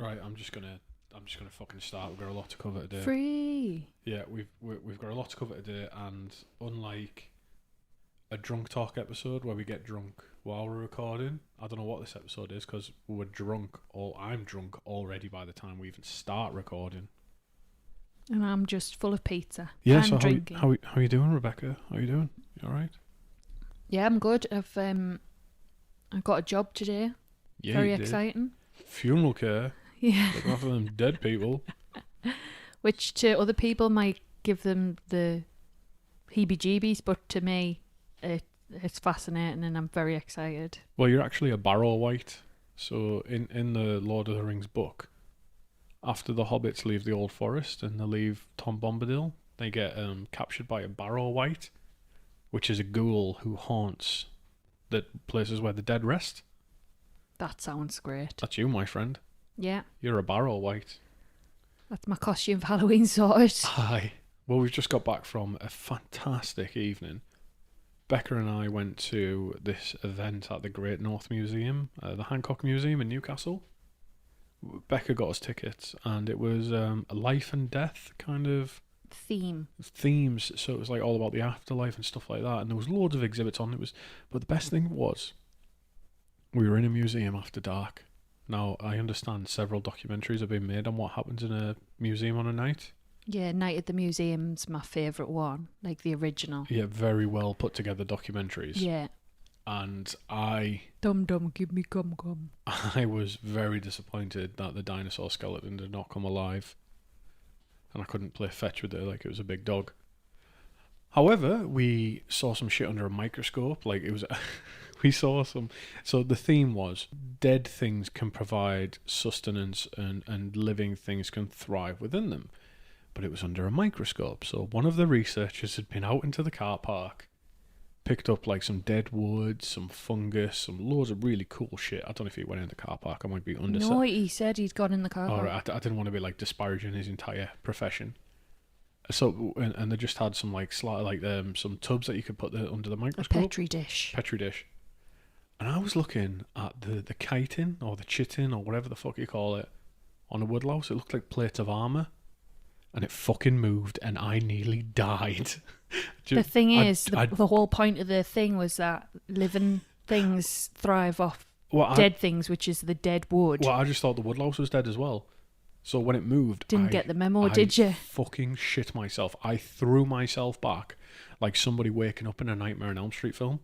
Right, I'm just gonna fucking start. We've got a lot to cover today. Free. Yeah, we've got a lot to cover today, and unlike a drunk talk episode where we get drunk while we're recording, I don't know what this episode is because we're drunk. I'm drunk already by the time we even start recording. And I'm just full of pizza. Yeah. And So drinking. how are you doing, Rebecca? How are you doing? You all right? Yeah, I'm good. I've got a job today. Yeah. Very you did. exciting. Funeral care. Yeah. Looking after them dead people. Which to other people might give them the heebie-jeebies, but to me, it's fascinating and I'm very excited. Well, you're actually a barrow wight. So in the Lord of the Rings book, after the hobbits leave the old forest and they leave Tom Bombadil, they get captured by a barrow wight, which is a ghoul who haunts the places where the dead rest. That sounds great. That's you, my friend. Yeah. You're a barrow wight. That's my costume for Halloween sorted. Hi. Well, we've just got back from a fantastic evening. Becca and I went to this event at the Great North Museum, the Hancock Museum in Newcastle. Becca got us tickets, and it was a life and death kind of themes. So it was like all about the afterlife and stuff like that, and there was loads of exhibits on. But the best thing was, we were in a museum after dark. Now, I understand several documentaries have been made on what happens in a museum on a night. Yeah, Night at the Museum's my favourite one, like the original. Yeah, very well put together documentaries. Yeah. And I Dum dum, give me gum. I was very disappointed that the dinosaur skeleton did not come alive. And I couldn't play fetch with it like it was a big dog. However, we saw some shit under a microscope. Like, it was... we saw some... So the theme was, dead things can provide sustenance and living things can thrive within them. But it was under a microscope. So one of the researchers had been out into the car park, picked up like some dead wood, some fungus, some loads of really cool shit. I don't know if he went in the car park. I might be No, he said he'd gone in the car park. Right, I didn't want to be like disparaging his entire profession. So and they just had some like some tubs that you could put under the microscope. A petri dish. And I was looking at the chitin or the chitin or whatever the fuck you call it on a woodlouse. It looked like plates of armour. And it fucking moved, and I nearly died. The thing is, the whole point of the thing was that living things thrive off dead things, which is the dead wood. Well, I just thought the woodlouse was dead as well. So when it moved... Didn't get the memo, did you? Fucking shit myself. I threw myself back like somebody waking up in a Nightmare on Elm Street film.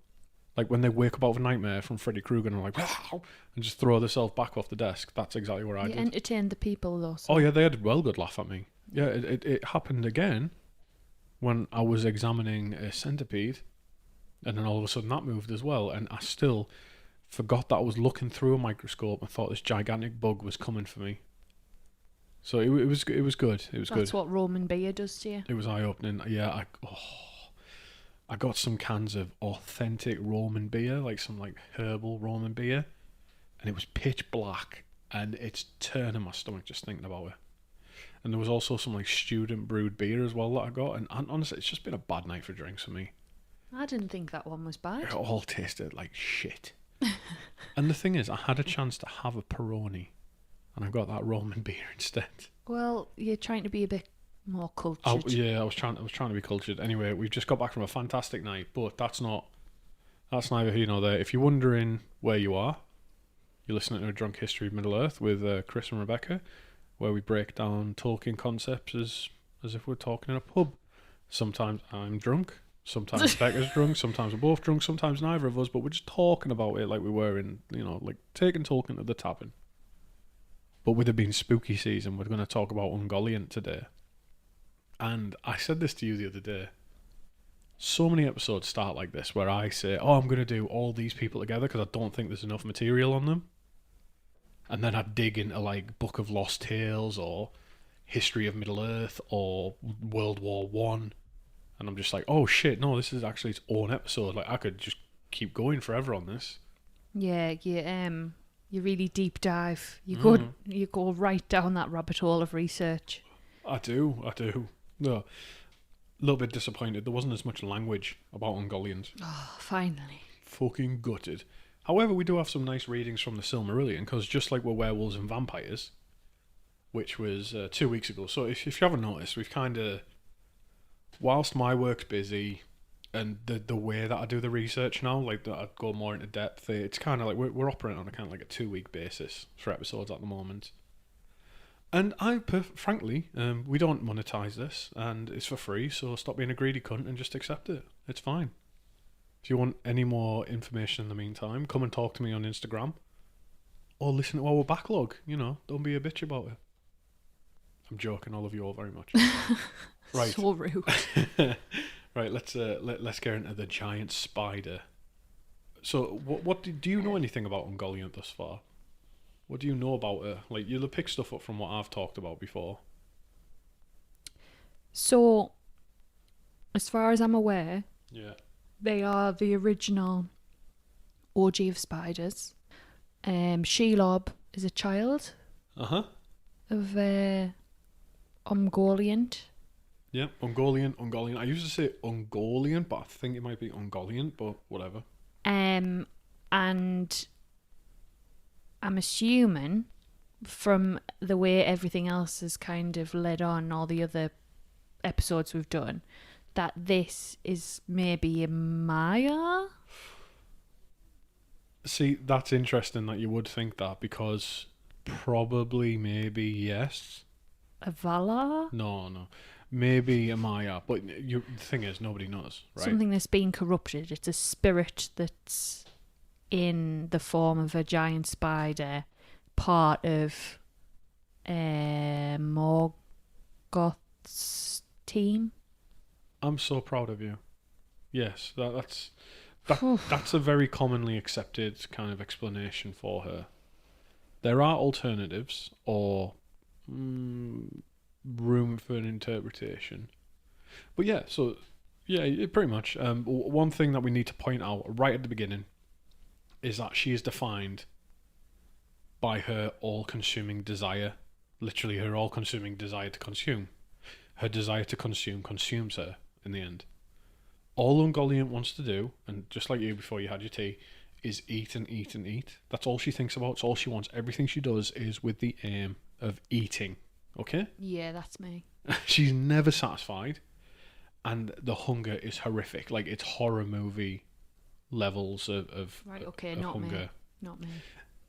Like when they wake up out of a nightmare from Freddy Krueger and are like, wow, and just throw themselves back off the desk. That's exactly what I did. You entertained the people, though. So. Oh, yeah, they had a well good laugh at me. Yeah, it happened again when I was examining a centipede, and then all of a sudden that moved as well, and I still forgot that I was looking through a microscope and thought this gigantic bug was coming for me. So it was good. It was good. That's what Roman beer does to you. It was eye opening. Yeah, I got some cans of authentic Roman beer, like some like herbal Roman beer, and it was pitch black, and it's turning my stomach just thinking about it. And there was also some like student brewed beer as well that I got. And honestly, it's just been a bad night for drinks for me. I didn't think that one was bad. It all tasted like shit. And the thing is, I had a chance to have a Peroni, and I got that Roman beer instead. Well, you're trying to be a bit more cultured. I was trying to be cultured. Anyway, we've just got back from a fantastic night, but that's neither here nor there. If you're wondering where you are, you're listening to A Drunk History of Middle-earth with Chris and Rebecca, where we break down Tolkien concepts as if we're talking in a pub. Sometimes I'm drunk, sometimes Becca's drunk, sometimes we're both drunk, sometimes neither of us, but we're just talking about it like we were in, like taking Tolkien to the tavern. But with it being spooky season, we're going to talk about Ungoliant today. And I said this to you the other day. So many episodes start like this, where I say, I'm going to do all these people together because I don't think there's enough material on them. And then I'd dig into like Book of Lost Tales or History of Middle-earth or World War One, and I'm just like, oh shit, no, this is actually its own episode. Like I could just keep going forever on this. Yeah, you really deep dive. You go right down that rabbit hole of research. I do. No, a little bit disappointed. There wasn't as much language about Ungoliant. Oh, finally. Fucking gutted. However, we do have some nice readings from the Silmarillion, because just like we're werewolves and vampires, which was 2 weeks ago. So if you haven't noticed, we've kind of, whilst my work's busy and the way that I do the research now, like that I'd go more into depth, it's kind of like we're operating on a kind of like a 2 week basis for episodes at the moment. And frankly, we don't monetize this, and it's for free, so stop being a greedy cunt and just accept it. It's fine. If you want any more information in the meantime, come and talk to me on Instagram. Or listen to our backlog, don't be a bitch about it. I'm joking, I love you all very much. Right. So rude. Right, let's get into the giant spider. So, what do you know anything about Ungoliant thus far? What do you know about her? Like, you'll pick stuff up from what I've talked about before. So, as far as I'm aware, Yeah. they are the original OG of spiders. Shelob is a child Uh-huh. of Ungoliant. Yeah, Ungoliant. I used to say Ungoliant, but I think it might be Ungoliant, but whatever. And I'm assuming from the way everything else has kind of led on, all the other episodes we've done, that this is maybe a Maya? See, that's interesting that you would think that, because probably, maybe, yes. A Valar? No. Maybe a Maya, but the thing is, nobody knows, right? Something that's been corrupted. It's a spirit that's in the form of a giant spider, part of Morgoth's team. I'm so proud of you. Yes, that's a very commonly accepted kind of explanation for her. There are alternatives, or room for an interpretation. But yeah, pretty much. One thing that we need to point out right at the beginning is that she is defined by her all-consuming desire. Literally, her all-consuming desire to consume. Her desire to consume consumes her in the end. All Ungoliant wants to do, and just like you before you had your tea, is eat and eat and eat. That's all she thinks about. It's all she wants. Everything she does is with the aim of eating. Okay? Yeah, that's me. She's never satisfied, and the hunger is horrific. Like, it's horror movie levels of Right, okay, of not hunger. me. Not me.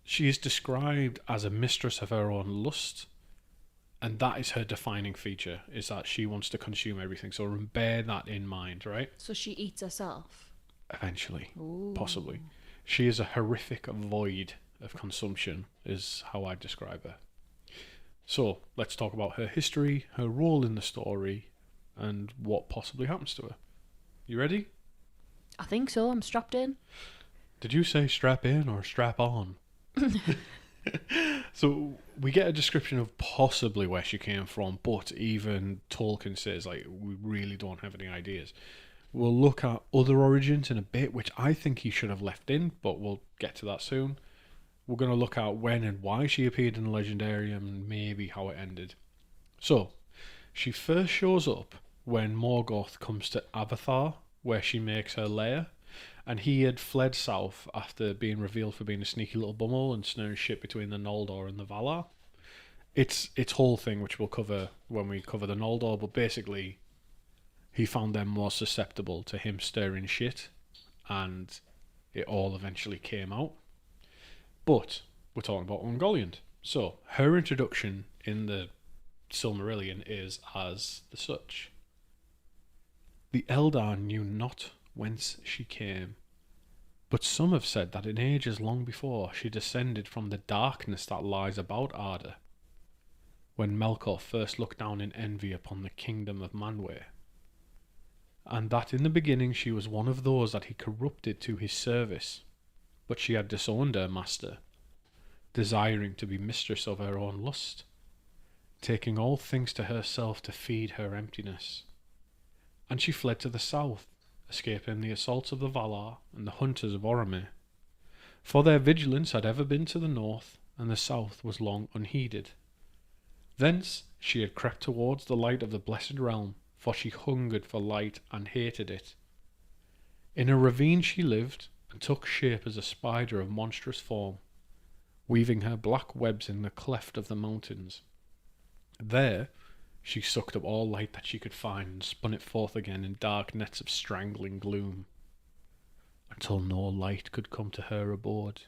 She is described as a mistress of her own lust, and that is her defining feature, is that she wants to consume everything. So bear that in mind, right? So she eats herself? Eventually. Ooh. Possibly. She is a horrific void of consumption, is how I describe her. So, let's talk about her history, her role in the story, and what possibly happens to her. You ready? I think so. I'm strapped in. Did you say strap in or strap on? So, we get a description of possibly where she came from, but even Tolkien says, like, we really don't have any ideas. We'll look at other origins in a bit, which I think he should have left in, but we'll get to that soon. We're going to look at when and why she appeared in the Legendarium, and maybe how it ended. So, she first shows up when Morgoth comes to Avathar, where she makes her lair, and he had fled south after being revealed for being a sneaky little bumhole and snaring shit between the Noldor and the Valar. It's whole thing, which we'll cover when we cover the Noldor, but basically, he found them more susceptible to him stirring shit, and it all eventually came out. But we're talking about Ungoliant. So, her introduction in the Silmarillion is as the such. The Eldar knew not whence she came, but some have said that in ages long before she descended from the darkness that lies about Arda, when Melkor first looked down in envy upon the kingdom of Manwë, and that in the beginning she was one of those that he corrupted to his service, but she had disowned her master, desiring to be mistress of her own lust, taking all things to herself to feed her emptiness. And she fled to the south, escaping the assaults of the Valar and the hunters of Oromir, for their vigilance had ever been to the north, and the south was long unheeded. Thence she had crept towards the light of the blessed realm, for she hungered for light and hated it. In a ravine she lived, and took shape as a spider of monstrous form, weaving her black webs in the cleft of the mountains. There, she sucked up all light that she could find and spun it forth again in dark nets of strangling gloom, until no light could come to her abode,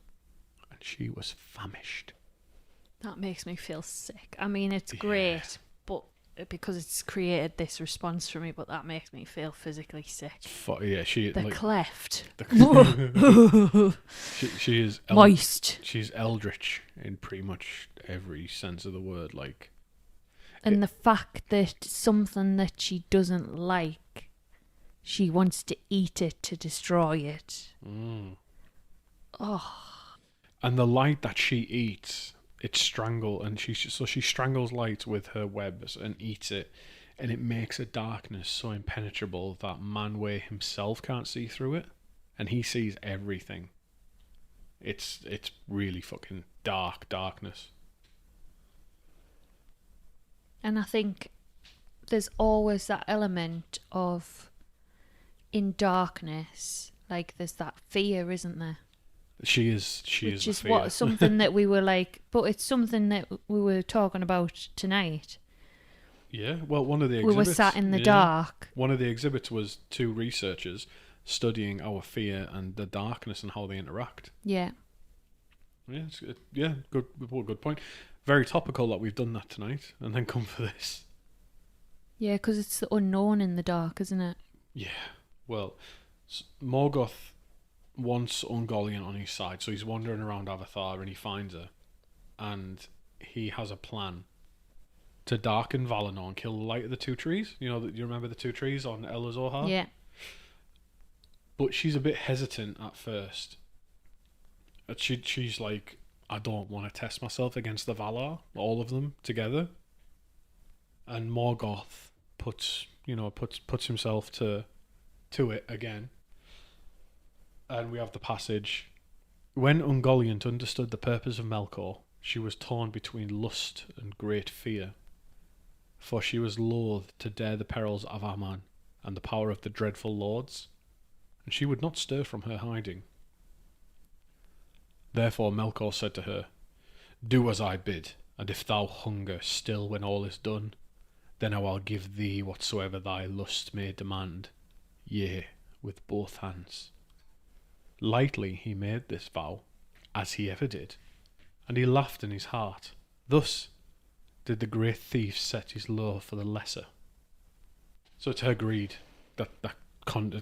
and she was famished. That makes me feel sick. I mean, it's great, but because it's created this response for me, but that makes me feel physically sick. She The cleft. she is Moist. She's eldritch in pretty much every sense of the word. Like, and the fact that something that she doesn't like, she wants to eat it to destroy it. Oh. And the light that she eats, it she strangles light with her webs and eats it, and it makes a darkness so impenetrable that Manwë himself can't see through it, and he sees everything. It's really fucking darkness. And I think there's always that element of, in darkness, like there's that fear, isn't there? She is Which is the fear. what something that we were like, but it's something that we were talking about tonight. Yeah, well, one of the exhibits... We were sat in the dark. One of the exhibits was two researchers studying our fear and the darkness and how they interact. Yeah. Yeah, good point. Very topical that we've done that tonight and then come for this. Yeah, because it's the unknown in the dark, isn't it? Yeah, well, Morgoth wants Ungoliant on his side, so he's wandering around Avatar and he finds her, and he has a plan to darken Valinor and kill the light of the two trees. You remember the two trees on El Azorha? Yeah. But she's a bit hesitant at first. She's like, I don't want to test myself against the Valar, all of them together. And Morgoth puts himself to it again. And we have the passage: when Ungoliant understood the purpose of Melkor, she was torn between lust and great fear, for she was loath to dare the perils of Aman and the power of the dreadful lords, and she would not stir from her hiding. Therefore Melkor said to her, "Do as I bid, and if thou hunger still when all is done, then I will give thee whatsoever thy lust may demand, yea, with both hands." Lightly he made this vow, as he ever did, and he laughed in his heart. Thus did the great thief set his love for the lesser. So it's her greed that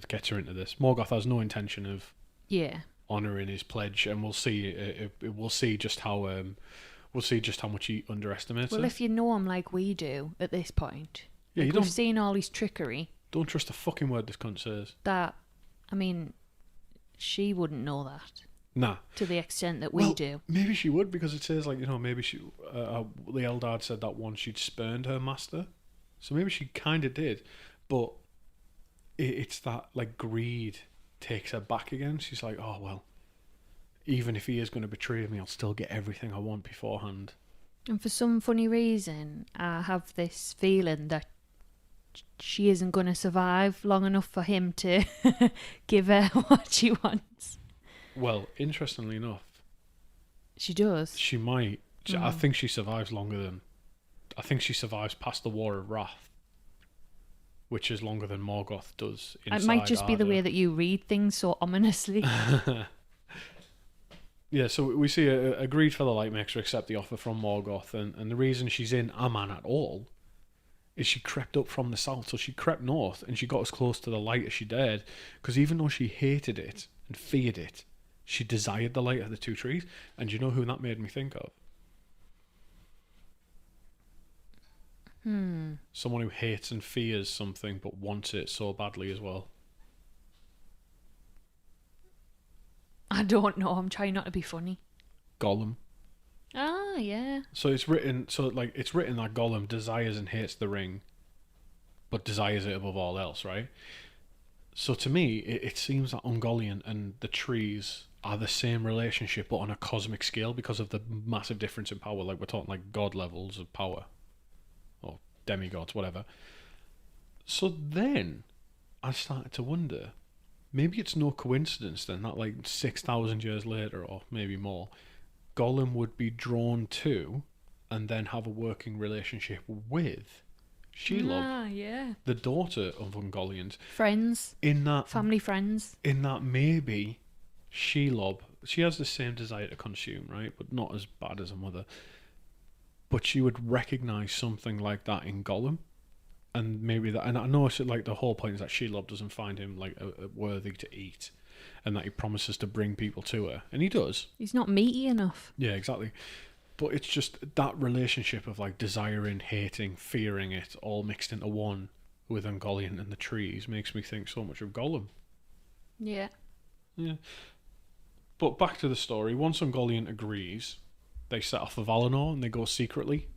gets her into this. Morgoth has no intention of honouring his pledge, and we'll see just how much he underestimates her. Well, if you know him like we do at this point, we've seen all his trickery. Don't trust a fucking word this cunt says. She wouldn't know that. Nah. To the extent that we do. Maybe she would, because it says, maybe she... the Eldar said that once she'd spurned her master. So maybe she kind of did. But it's that, greed takes her back again. She's like, oh, well, even if he is going to betray me, I'll still get everything I want beforehand. And for some funny reason, I have this feeling that she isn't going to survive long enough for him to give her what she wants. Well, interestingly enough, she does. She might. I think she survives longer than... I think she survives past the War of Wrath, which is longer than Morgoth does. It might just be the way that you read things so ominously. Yeah, so we see a greed for the light makes her accept the offer from Morgoth, and the reason she's in Aman at all is she crept up from the south. So she crept north and she got as close to the light as she dared, because even though she hated it and feared it, she desired the light of the two trees. And do you know who that made me think of? Someone who hates and fears something but wants it so badly as well. I don't know. I'm trying not to be funny. Gollum. Ah, yeah. So it's written that Gollum desires and hates the ring, but desires it above all else, right? So to me, it seems that Ungoliant and the trees are the same relationship, but on a cosmic scale, because of the massive difference in power. We're talking god levels of power, or demigods, whatever. So then I started to wonder, maybe it's no coincidence then that 6,000 years later, or maybe more, Gollum would be drawn to and then have a working relationship with Shelob, Ah, yeah. the daughter of Ungoliant. Friends. In that Family friends. maybe Shelob, she has the same desire to consume, right? But not as bad as her mother. But she would recognise something like that in Gollum. And maybe that, and I know it's like the whole point is that Shelob doesn't find him like worthy to eat, and that he promises to bring people to her, and he does. He's not meaty enough. Yeah, exactly. But it's just that relationship of like desiring, hating, fearing it, all mixed into one with Ungoliant and the trees makes me think so much of Gollum. Yeah. Yeah. But back to the story. Once Ungoliant agrees, they set off for Valinor and they go secretly.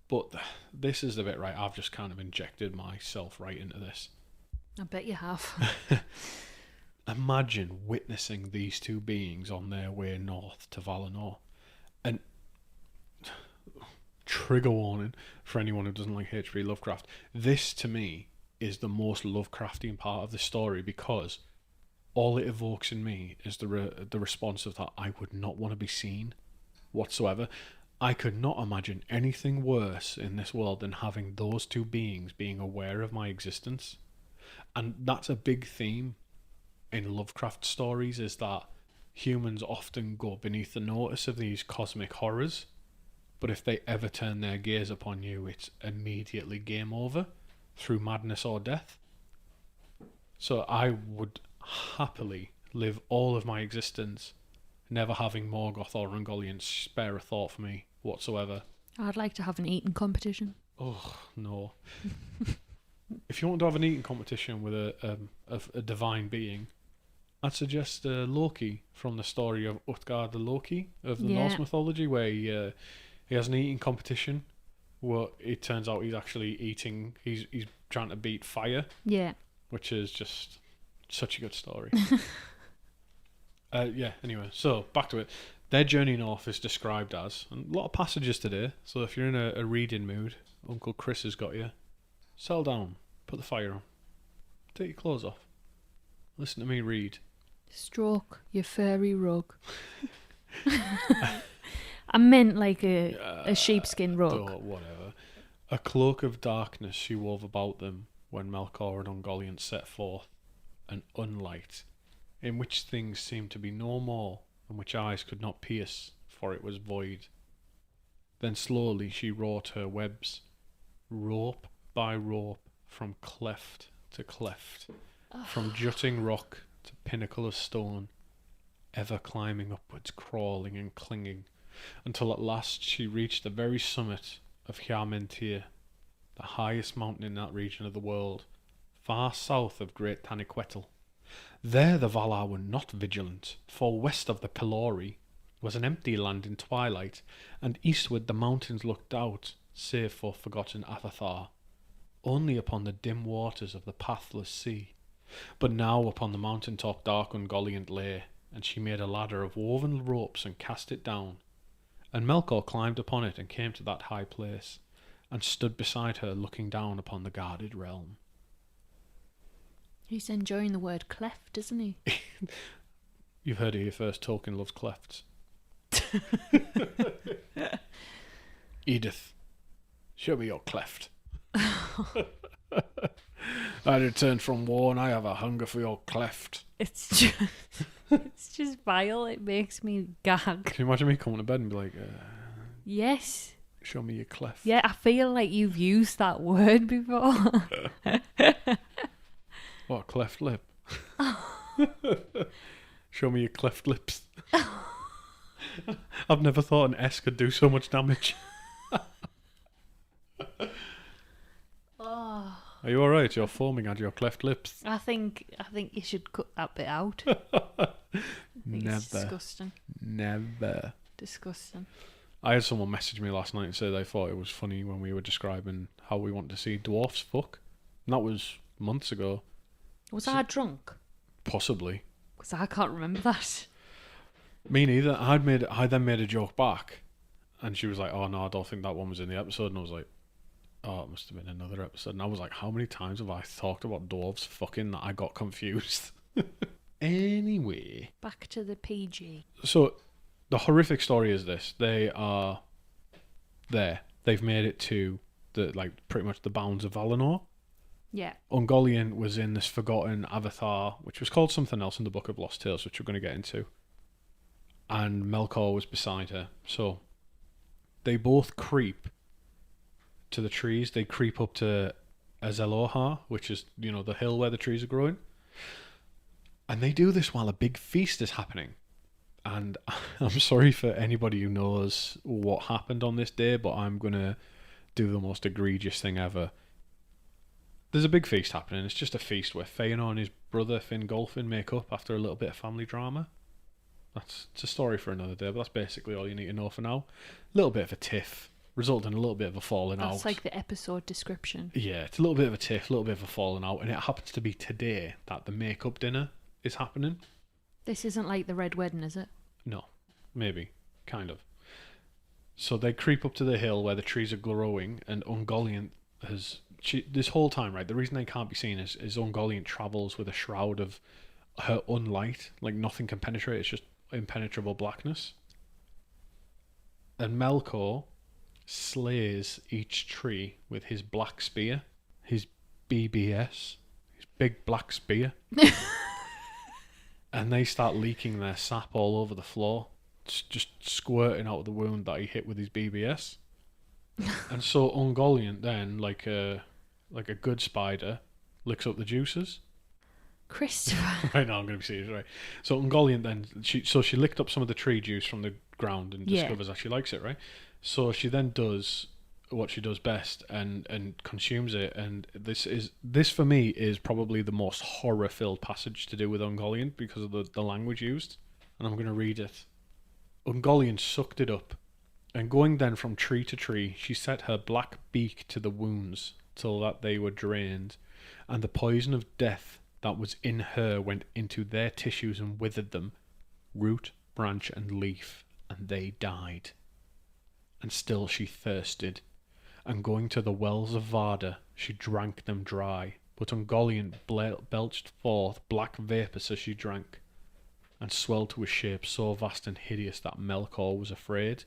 But this is the bit, right? I've just kind of injected myself right into this. I bet you have. Imagine witnessing these two beings on their way north to Valinor. And trigger warning for anyone who doesn't like H.P. Lovecraft. This, to me, is the most Lovecraftian part of the story because all it evokes in me is the response of that I would not want to be seen whatsoever. I could not imagine anything worse in this world than having those two beings being aware of my existence. And that's a big theme in Lovecraft stories, is that humans often go beneath the notice of these cosmic horrors, but if they ever turn their gaze upon you, it's immediately game over through madness or death. So I would happily live all of my existence never having Morgoth or Ungoliant spare a thought for me whatsoever. I'd like to have an eating competition. Oh, no. If you want to have an eating competition with a divine being, I'd suggest Loki from the story of Utgard the Loki of the Norse mythology, where he has an eating competition where it turns out he's actually eating, he's trying to beat fire. Yeah. Which is just such a good story. Anyway, so back to it. Their journey north is described as, and a lot of passages today, so if you're in a reading mood, Uncle Chris has got you. Settle down, put the fire on, take your clothes off, listen to me read. Stroke your furry rug. I meant like a sheepskin rug. Oh, whatever. A cloak of darkness she wove about them when Melkor and Ungoliant set forth, an unlight, in which things seemed to be no more, and which eyes could not pierce, for it was void. Then slowly she wrought her webs, rope by rope, from cleft to cleft, from jutting rock to pinnacle of stone, ever climbing upwards, crawling and clinging, until at last she reached the very summit of Hiarmentir, the highest mountain in that region of the world, far south of Great Taniquetil. There the Valar were not vigilant, for west of the Pelori was an empty land in twilight, and eastward the mountains looked out, save for forgotten Avathar, only upon the dim waters of the pathless sea. But now upon the mountain top dark Ungoliant lay, and she made a ladder of woven ropes and cast it down. And Melkor climbed upon it and came to that high place, and stood beside her looking down upon the guarded realm. He's enjoying the word cleft, isn't he? You've heard it here first, Tolkien loves clefts. Edith, show me your cleft. I returned from war and I have a hunger for your cleft. It's just vile. It makes me gag. Can you imagine me coming to bed and be like, Yes. show me your cleft? Yeah, I feel like you've used that word before. What, cleft lip? Show me your cleft lips. I've never thought an S could do so much damage. Oh, Are you alright? You're foaming at your cleft lips. I think you should cut that bit out. Never. It's disgusting. Never. Disgusting. I had someone message me last night and say they thought it was funny when we were describing how we want to see dwarfs fuck. And that was months ago. Was I drunk? Possibly. Because I can't remember that. Me neither. I then made a joke back, and she was like, "Oh no, I don't think that one was in the episode." And I was like, "Oh, it must have been another episode." And I was like, "How many times have I talked about dwarves fucking that I got confused?" Anyway, Back to the PG. so the horrific story is this: they are there they've made it to pretty much the bounds of Valinor. Yeah. Ungoliant was in this forgotten avatar, which was called something else in the Book of Lost Tales, which we're going to get into. And Melkor was beside her. So they both creep to the trees. They creep up to Azelohar, which is, the hill where the trees are growing. And they do this while a big feast is happening. And I'm sorry for anybody who knows what happened on this day, but I'm going to do the most egregious thing ever. There's a big feast happening. It's just a feast where Fëanor and his brother Fingolfin make up after a little bit of family drama. It's a story for another day, but that's basically all you need to know for now. A little bit of a tiff, resulting in a little bit of a falling out. That's like the episode description. Yeah, it's a little bit of a tiff, a little bit of a falling out, and it happens to be today that the make-up dinner is happening. This isn't like the Red Wedding, is it? No, maybe, kind of. So they creep up to the hill where the trees are growing, and Ungoliant this whole time, right, the reason they can't be seen is Ungoliant travels with a shroud of her unlight, like nothing can penetrate, it's just impenetrable blackness. And Melkor slays each tree with his black spear, his BBS, his big black spear. And they start leaking their sap all over the floor, just squirting out of the wound that he hit with his BBS. And so Ungoliant then, like a good spider, licks up the juices. Christopher. Right now I'm going to be serious, right? So Ungoliant then, she licked up some of the tree juice from the ground and discovers that she likes it, right? So she then does what she does best and consumes it. And this for me is probably the most horror-filled passage to do with Ungoliant because of the language used. And I'm going to read it. Ungoliant sucked it up, and going then from tree to tree, she set her black beak to the wounds till that they were drained, and the poison of death that was in her went into their tissues and withered them, root, branch, and leaf, and they died. And still she thirsted, and going to the wells of Varda, she drank them dry. But Ungoliant belched forth black vapours as she drank, and swelled to a shape so vast and hideous that Melkor was afraid.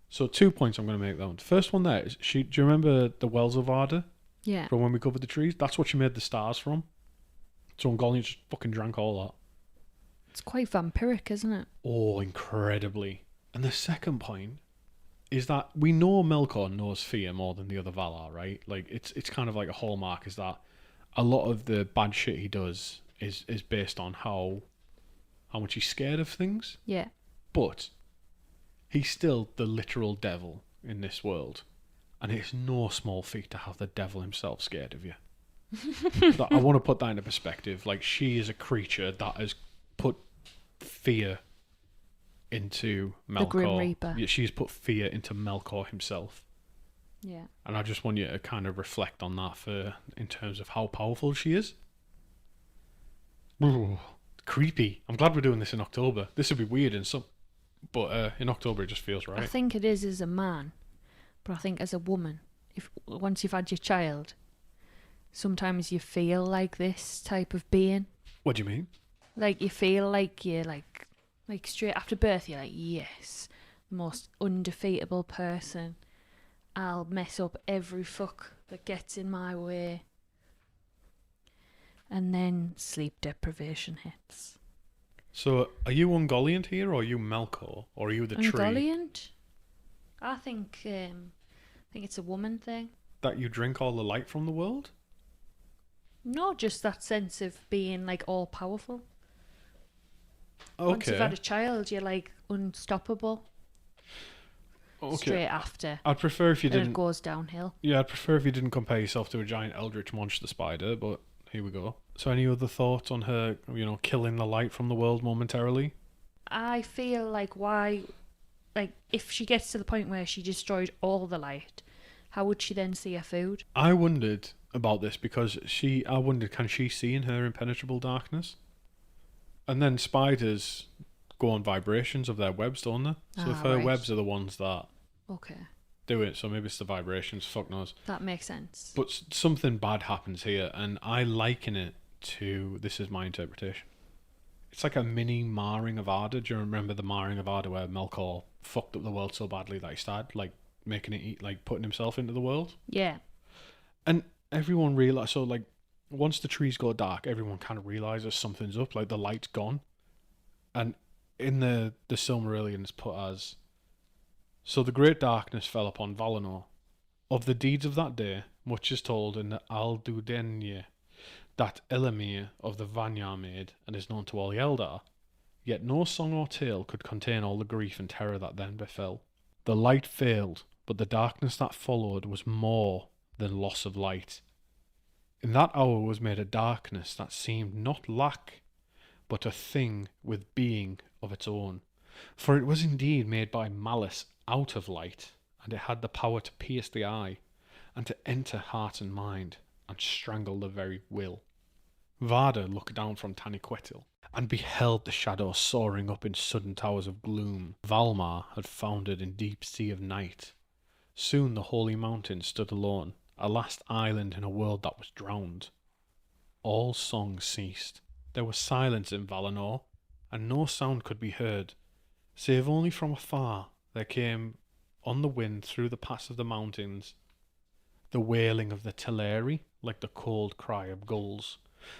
So 2 points I'm going to make that one. The first one there is, do you remember the wells of Varda? Yeah. From when we covered the trees? That's what she made the stars from. So Ungoliant just fucking drank all that. It's quite vampiric, isn't it? Oh, incredibly. And the second point is that we know Melkor knows fear more than the other Valar, right? Like, it's kind of like a hallmark is that a lot of the bad shit he does is based on how much he's scared of things. Yeah. But he's still the literal devil in this world. And it's no small feat to have the devil himself scared of you. I want to put that into perspective. Like, she is a creature that has put fear into Melkor. The Grim Reaper. Yeah, she's put fear into Melkor himself. Yeah. And I just want you to kind of reflect on that in terms of how powerful she is. Ooh, creepy. I'm glad we're doing this in October. This would be weird but in October it just feels right. I think it is as a man, but I think as a woman, once you've had your child, sometimes you feel like this type of being. What do you mean? Like, you feel like you're like straight after birth, you're like, yes, the most undefeatable person. I'll mess up every fuck that gets in my way. And then sleep deprivation hits. So, are you Ungoliant here, or are you Melkor, or are you the tree? Ungoliant? I think it's a woman thing. That you drink all the light from the world? No, just that sense of being like all powerful. Okay. Once you've had a child, you're like unstoppable. Okay. Straight after. I'd prefer if you didn't. And it goes downhill. Yeah, I'd prefer if you didn't compare yourself to a giant eldritch monster spider, but here we go. So, any other thoughts on her, killing the light from the world momentarily? I feel like if she gets to the point where she destroyed all the light, how would she then see her food? I wondered about this because I wondered, can she see in her impenetrable darkness? And then spiders go on vibrations of their webs, don't they? So if her webs are the ones that do it, so maybe it's the vibrations, fuck knows. That makes sense. But something bad happens here, and I liken it to, this is my interpretation, it's like a mini marring of Arda. Do you remember the marring of Arda where Melkor fucked up the world so badly that he started like making it eat, like putting himself into the world. Yeah. And everyone realized, so like once the trees go dark, everyone kind of realizes something's up, like the light's gone. And in the Silmarillion is put as, so the great darkness fell upon Valinor. Of the deeds of that day, much is told in the Aldudenye, that Elamir of the Vanyar made, and is known to all the Eldar. Yet no song or tale could contain all the grief and terror that then befell. The light failed, but the darkness that followed was more than loss of light. In that hour was made a darkness that seemed not lack, but a thing with being of its own. For it was indeed made by malice out of light, and it had the power to pierce the eye, and to enter heart and mind, and strangle the very will. Varda looked down from Taniquetil, and beheld the shadows soaring up in sudden towers of gloom. Valmar had foundered in deep sea of night. Soon the holy mountain stood alone, a last island in a world that was drowned. All song ceased. There was silence in Valinor, and no sound could be heard, save only from afar there came on the wind through the pass of the mountains the wailing of the Teleri, like the cold cry of gulls.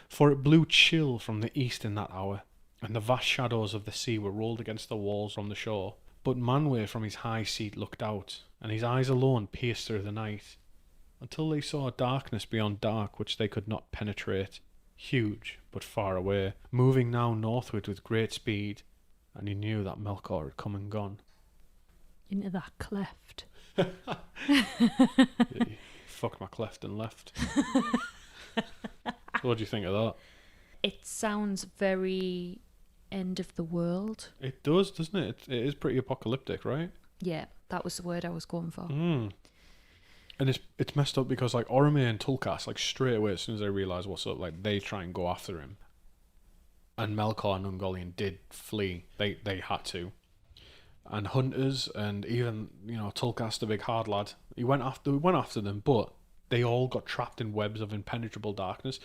For it blew chill from the east in that hour, and the vast shadows of the sea were rolled against the walls on the shore. But Manwë from his high seat looked out, and his eyes alone pierced through the night, until they saw a darkness beyond dark which they could not penetrate, huge but far away, moving now northward with great speed, and he knew that Melkor had come and gone. Into that cleft. Yeah, he fucked my cleft and left. So what do you think of that? It sounds very end of the world. It does, doesn't it? It is pretty apocalyptic, right? Yeah, that was the word I was going for. And it's messed up because like Orome and Tulkas, like straight away as soon as they realise what's up, like they try and go after him. And Melkor and Ungoliant did flee. They had to. And hunters and even, Tulkas, the big hard lad, he went after them, but they all got trapped in webs of impenetrable darkness.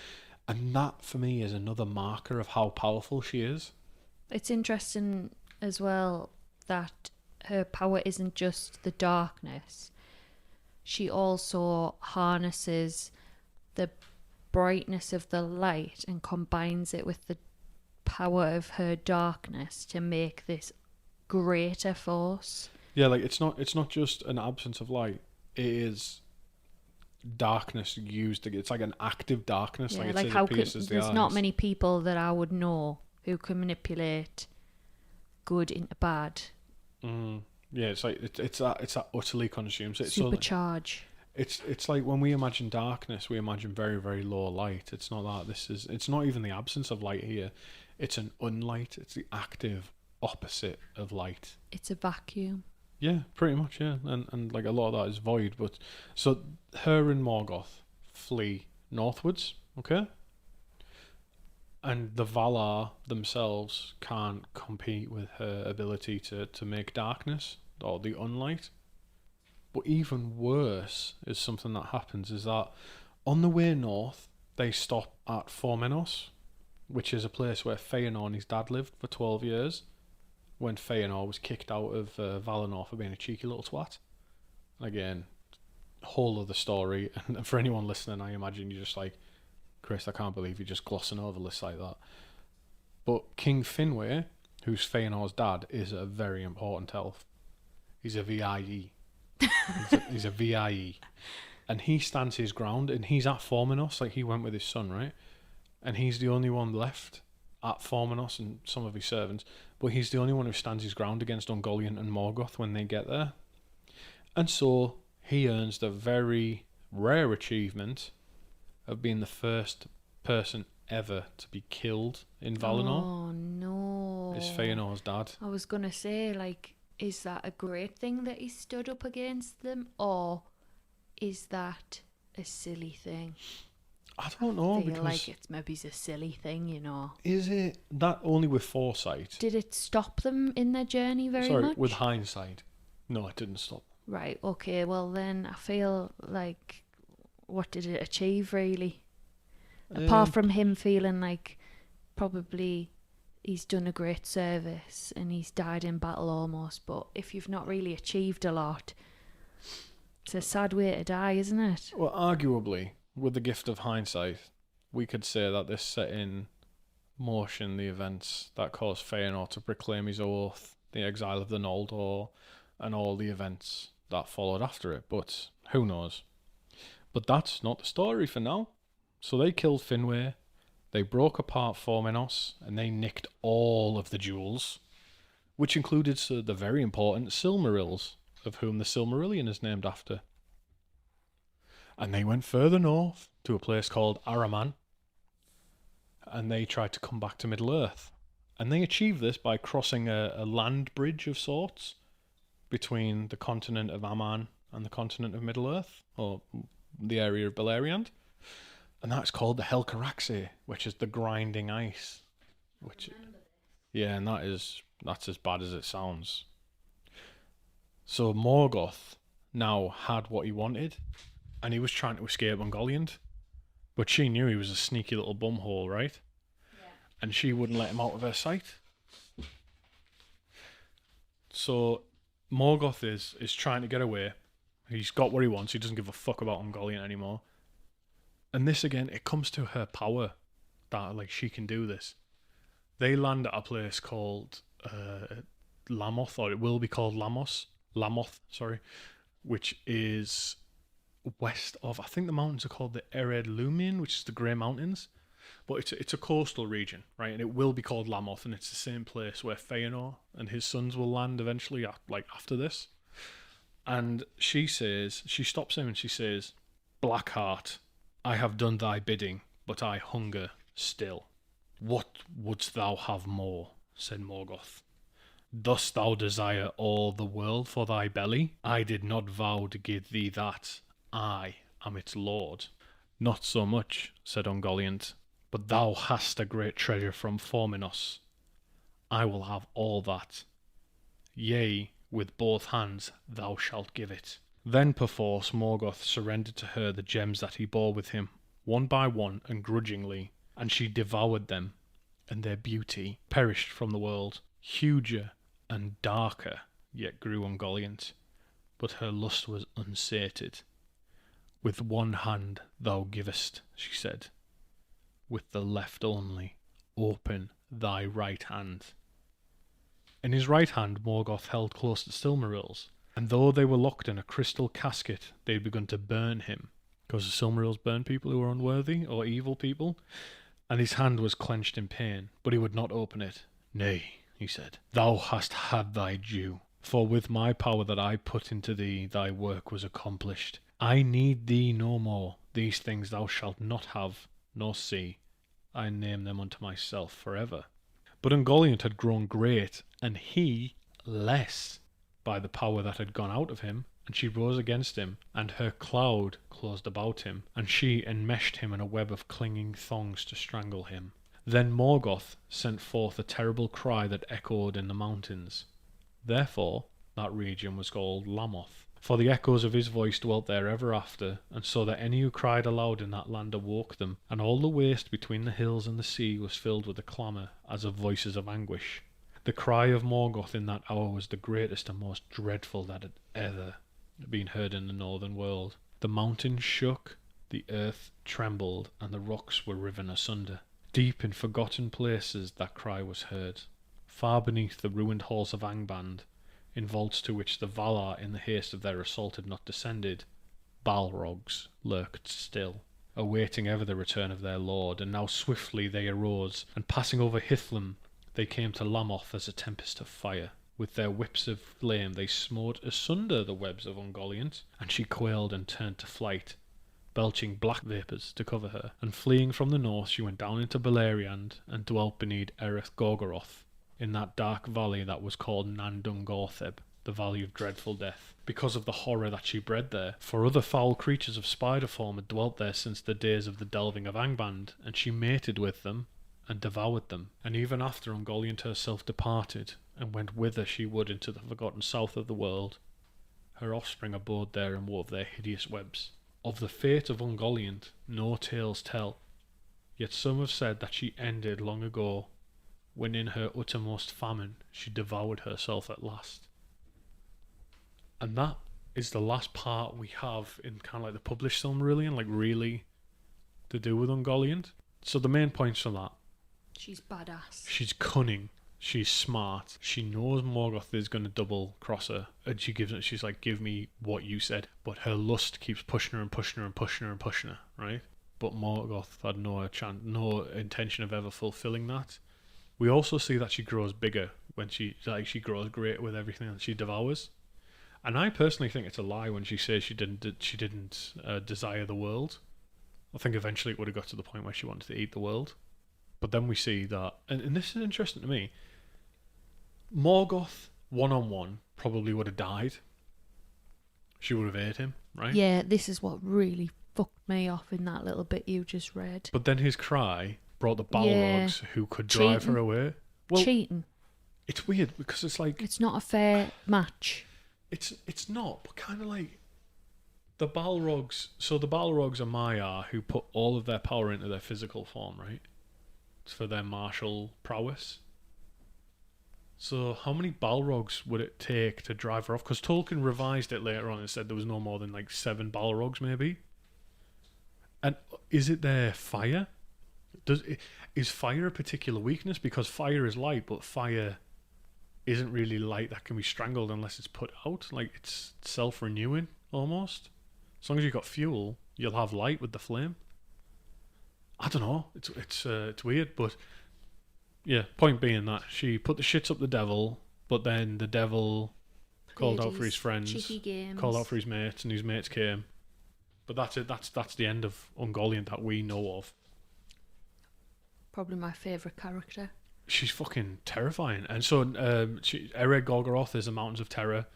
And that, for me, is another marker of how powerful she is. It's interesting as well that her power isn't just the darkness. She also harnesses the brightness of the light and combines it with the power of her darkness to make this greater force. Yeah, like it's not just an absence of light. It is darkness used. It's like an active darkness. Yeah, like how it pierces the there's eyes. not many people that I would know who can manipulate good into bad. Yeah, it's like it's that utterly consumes it. Supercharge. So it's like when we imagine darkness, we imagine very, very low light. It's not that. It's not even the absence of light here. It's an unlight. It's the active opposite of light. It's a vacuum. Yeah, pretty much, yeah. And like a lot of that is void. But so her and Morgoth flee northwards, okay? And the Valar themselves can't compete with her ability to make darkness or the unlight. But even worse is something that happens is that on the way north, they stop at Formenos, which is a place where Feanor and his dad lived for 12 years, when Feanor was kicked out of Valinor for being a cheeky little twat. Again, whole other story. And for anyone listening, I imagine you're just like, Chris, I can't believe you're just glossing over lists like that. But King Finwë, who's Feanor's dad, is a very important elf. He's a VIE. He's a VIE. And he stands his ground, and he's at Formenos, like he went with his son, right? And he's the only one left at Formenos and some of his servants, but he's the only one who stands his ground against Ungoliant and Morgoth when they get there. And so he earns the very rare achievement of being the first person ever to be killed in Valinor. Oh no. Is Feanor's dad. I was going to say, like, is that a great thing that he stood up against them, or is that a silly thing? I don't know. I feel because like it's maybe a silly thing, Is it that only with foresight? Did it stop them in their journey very much? With hindsight. No, it didn't stop. Right, okay, well then I feel like, what did it achieve really? Apart from him feeling like probably he's done a great service and he's died in battle almost, but if you've not really achieved a lot, It's a sad way to die, isn't it? Well, arguably, with the gift of hindsight, we could say that this set in motion the events that caused Fëanor to proclaim his oath, the exile of the Noldor, and all the events that followed after it. But who knows? But that's not the story for now. So they killed Finwë, they broke apart Formenos, and they nicked all of the jewels, which included the very important Silmarils, of whom the Silmarillion is named after. And they went further north to a place called Araman, and they tried to come back to Middle-earth. And they achieved this by crossing a land bridge of sorts between the continent of Aman and the continent of Middle-earth, or the area of Beleriand. And that's called the Helcaraxe, which is the grinding ice. Yeah, and that's as bad as it sounds. So Morgoth now had what he wanted, and he was trying to escape Ungoliant, but she knew he was a sneaky little bumhole, right? Yeah. And she wouldn't let him out of her sight. So Morgoth is trying to get away. He's got what he wants. He doesn't give a fuck about Ungoliant anymore. And this again, it comes to her power that like she can do this. They land at a place called Lamoth, or it will be called Lamoth, which is west of, I think the mountains are called the Ered Lumion, which is the Grey Mountains, but it's a coastal region, right? And it will be called Lamoth, and it's the same place where Fëanor and his sons will land eventually, after this. And she stops him and she says, "Blackheart, I have done thy bidding, but I hunger still. What wouldst thou have more?" said Morgoth. "Dost thou desire all the world for thy belly? I did not vow to give thee that. I am its lord." "Not so much," said Ungoliant, "but thou hast a great treasure from Formenos. I will have all that. Yea, with both hands thou shalt give it." Then perforce Morgoth surrendered to her the gems that he bore with him, one by one and grudgingly, and she devoured them, and their beauty perished from the world. Huger and darker yet grew Ungoliant, but her lust was unsated. "With one hand thou givest," she said. "With the left only, open thy right hand." In his right hand Morgoth held close the Silmarils, and though they were locked in a crystal casket, they had begun to burn him, because the Silmarils burn people who are unworthy or evil people, and his hand was clenched in pain, but he would not open it. "Nay," he said, "thou hast had thy due, for with my power that I put into thee, thy work was accomplished. I need thee no more. These things thou shalt not have, nor see. I name them unto myself forever." But Ungoliant had grown great, and he less, by the power that had gone out of him, and she rose against him, and her cloud closed about him, and she enmeshed him in a web of clinging thongs to strangle him. Then Morgoth sent forth a terrible cry that echoed in the mountains. Therefore that region was called Lamoth, for the echoes of his voice dwelt there ever after, and so that any who cried aloud in that land awoke them, and all the waste between the hills and the sea was filled with a clamour as of voices of anguish. The cry of Morgoth in that hour was the greatest and most dreadful that had ever been heard in the northern world. The mountains shook, the earth trembled, and the rocks were riven asunder. Deep in forgotten places that cry was heard, far beneath the ruined halls of Angband, in vaults to which the Valar in the haste of their assault had not descended, Balrogs lurked still, awaiting ever the return of their lord, and now swiftly they arose, and passing over Hithlum, they came to Lamoth as a tempest of fire. With their whips of flame they smote asunder the webs of Ungoliant, and she quailed and turned to flight, belching black vapours to cover her, and fleeing from the north she went down into Beleriand, and dwelt beneath Ereth Gorgoroth, in that dark valley that was called Nandungortheb, the Valley of Dreadful Death, because of the horror that she bred there, for other foul creatures of spider form had dwelt there since the days of the delving of Angband, and she mated with them, and devoured them. And even after Ungoliant herself departed, and went whither she would into the forgotten south of the world, her offspring abode there and wove their hideous webs. Of the fate of Ungoliant no tales tell, yet some have said that she ended long ago, when in her uttermost famine she devoured herself at last. And that is the last part we have in kind of like the published Silmarillion, like really to do with Ungoliant. So the main points for that: She's badass. she's cunning, she's smart, she knows Morgoth is going to double cross her, and she's like, give me what you said. But her lust keeps pushing her and pushing her and pushing her and pushing her, right? But Morgoth had no intention of ever fulfilling that. We also see that she grows bigger when she grows great with everything that she devours. And I personally think it's a lie when she says she didn't desire the world. I think eventually it would have got to the point where she wanted to eat the world. But then we see that, and this is interesting to me, Morgoth one-on-one probably would have died. She would have ate him, right? Yeah, this is what really fucked me off in that little bit you just read. But then his cry brought the Balrogs who could drive her away. Well, cheating. It's weird because it's like... It's not a fair match. It's not, but kind of like the Balrogs. So the Balrogs are Maiar who put all of their power into their physical form, right? It's for their martial prowess. So how many Balrogs would it take to drive her off? Because Tolkien revised it later on and said there was no more than like 7 Balrogs maybe. And is it their fire? Is fire a particular weakness? Because fire is light, but fire isn't really light that can be strangled unless it's put out. Like, it's self-renewing almost. As long as you've got fuel, you'll have light with the flame. I don't know. It's weird, but yeah. Point being that she put the shits up the devil, but then the devil called out for his friends, called out for his mates, and his mates came. But that's it. That's the end of Ungoliant that we know of. Probably my favourite character. She's fucking terrifying. And so Ereg Gorgoroth is the Mountains of Terror,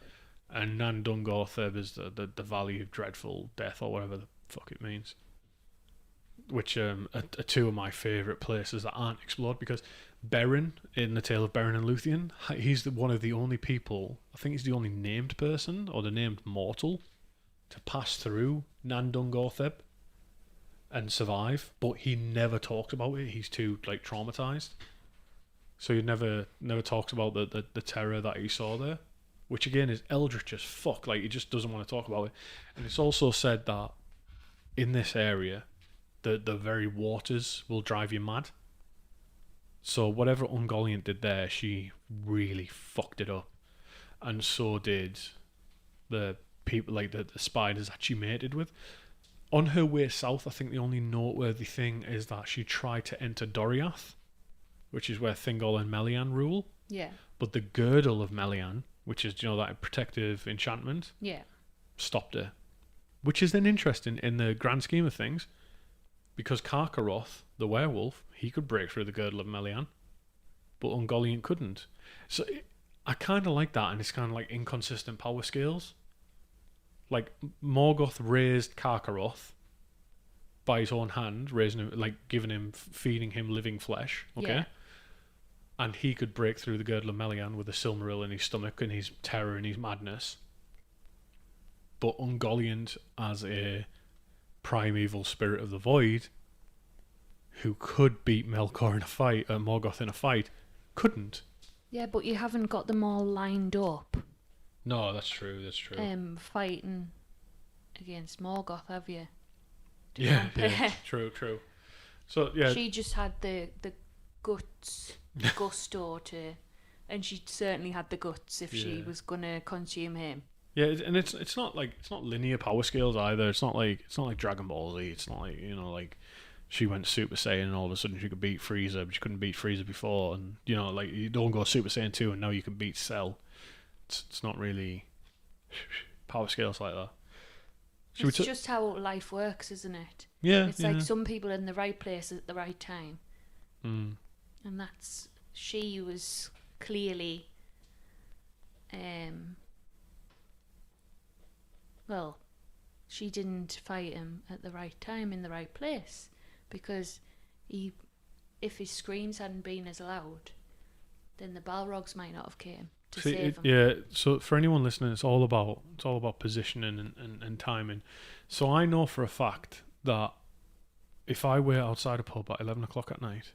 and Nan Dungortheb is the Valley of Dreadful Death, or whatever the fuck it means. Which are two of my favourite places that aren't explored, because Beren, in the Tale of Beren and Luthien, he's one of the only people, I think he's the only named person, or the named mortal, to pass through Nan Dungortheb and survive, but he never talks about it. He's too like traumatized, so he never talks about the terror that he saw there, which again is eldritch as fuck. Like, he just doesn't want to talk about it. And it's also said that in this area, the very waters will drive you mad. So whatever Ungoliant did there, she really fucked it up, and so did the people, like the spiders that she mated with. On her way south, I think the only noteworthy thing is that she tried to enter Doriath, which is where Thingol and Melian rule. Yeah. But the girdle of Melian, which is, that protective enchantment, stopped her. Which is then interesting in the grand scheme of things, because Karkaroth, the werewolf, he could break through the girdle of Melian, but Ungoliant couldn't. So I kind of like that, and it's kind of like inconsistent power scales. Like, Morgoth raised Karkaroth by his own hand, raising him, like feeding him living flesh, okay? Yeah. And he could break through the girdle of Melian with a Silmaril in his stomach and his terror and his madness. But Ungoliant, as a primeval spirit of the void, who could beat Melkor in a fight, Morgoth in a fight, couldn't. Yeah, but you haven't got them all lined up. No, that's true. Fighting against Morgoth, have you? Yeah, true. So yeah, she just had the gusto to, and she certainly had the guts if she was gonna consume him. Yeah, and it's not linear power scales either. It's not like Dragon Ball Z. It's not like, like she went Super Saiyan and all of a sudden she could beat Frieza, but she couldn't beat Frieza before, and like you don't go Super Saiyan 2 and now you can beat Cell. It's not really power scales like that. It's just how life works, isn't it? Yeah. It's like some people in the right place at the right time. And she was clearly, she didn't fight him at the right time in the right place, because if his screams hadn't been as loud, then the Balrogs might not have came to save him. Yeah, so for anyone listening, it's all about positioning and timing. So I know for a fact that if I wait outside a pub at 11 o'clock at night